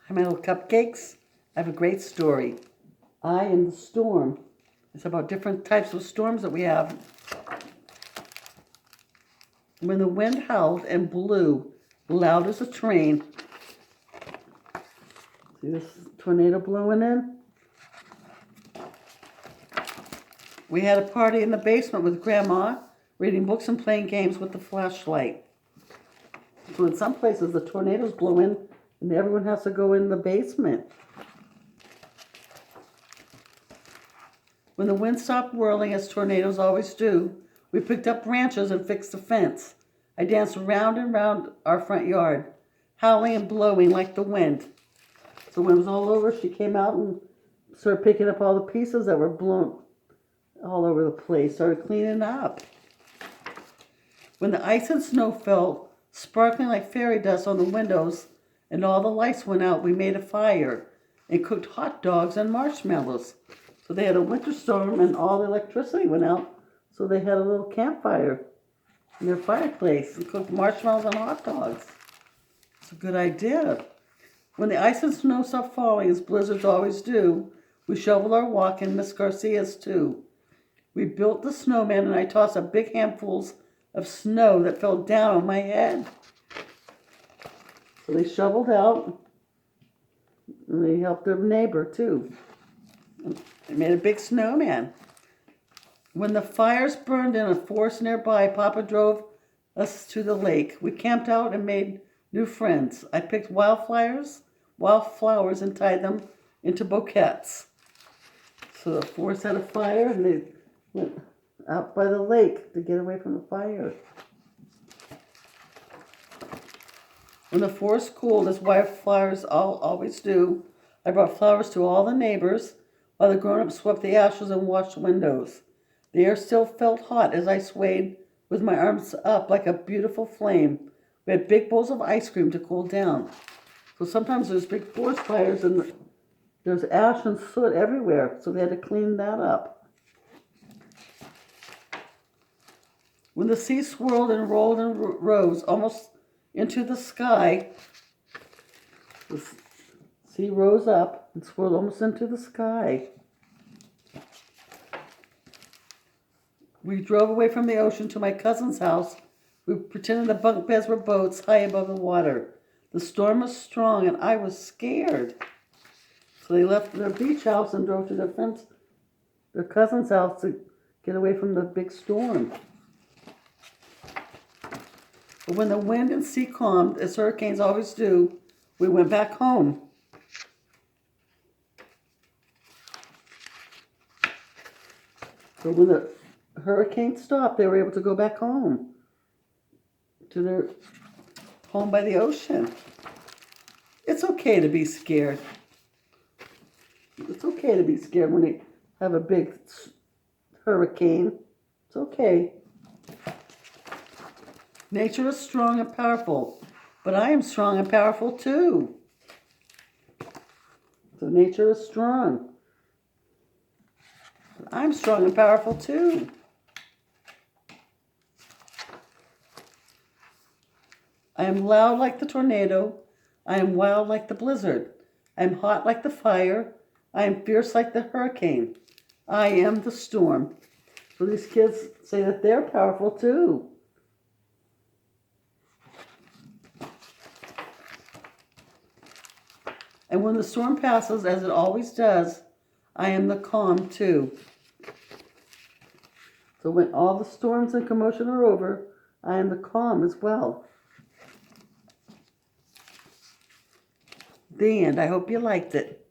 Hi, my little cupcakes. I have a great story. I am the storm. It's about different types of storms that we have. When the wind howled and blew loud as a train. See this tornado blowing in? We had a party in the basement with Grandma, reading books and playing games with the flashlight. So in some places the tornadoes blow in and everyone has to go in the basement. When the wind stopped whirling, as tornadoes always do, we picked up branches and fixed the fence. I danced round and round our front yard, howling and blowing like the wind. So when it was all over, she came out and started picking up all the pieces that were blown all over the place, started cleaning up. When the ice and snow fell, sparkling like fairy dust on the windows, and all the lights went out, we made a fire and cooked hot dogs and marshmallows. So they had a winter storm and all the electricity went out, so they had a little campfire in their fireplace and cooked marshmallows and hot dogs. It's a good idea. When the ice and snow stopped falling, as blizzards always do, we shoveled our walk and Miss Garcia's too. We built the snowman and I tossed up big handfuls of snow that fell down on my head. So they shoveled out and they helped their neighbor too. They made a big snowman. When the fires burned in a forest nearby, Papa drove us to the lake. We camped out and made new friends. I picked wildflowers, and tied them into bouquets. So the forest had a fire and they went out by the lake to get away from the fire. When the forest cooled, as wildflowers always do, I brought flowers to all the neighbors, while the grown-ups swept the ashes and washed windows. The air still felt hot as I swayed with my arms up like a beautiful flame. We had big bowls of ice cream to cool down. So sometimes there's big forest fires and there's ash and soot everywhere, so they had to clean that up. When the sea swirled and rolled and rose almost into the sky, the sea rose up and swirled almost into the sky. We drove away from the ocean to my cousin's house. We pretended the bunk beds were boats high above the water. The storm was strong and I was scared. So they left their beach house and drove to their cousin's house to get away from the big storm. But when the wind and sea calmed, as hurricanes always do, we went back home. So when the hurricane stopped, they were able to go back home to their home by the ocean. It's okay to be scared. It's okay to be scared when they have a big hurricane. It's okay. Nature is strong and powerful, but I am strong and powerful too. So nature is strong. I'm strong and powerful too. I am loud like the tornado. I am wild like the blizzard. I am hot like the fire. I am fierce like the hurricane. I am the storm. So these kids say that they're powerful too. And when the storm passes, as it always does, I am the calm too. So when all the storms and commotion are over, I am the calm as well. The end. I hope you liked it.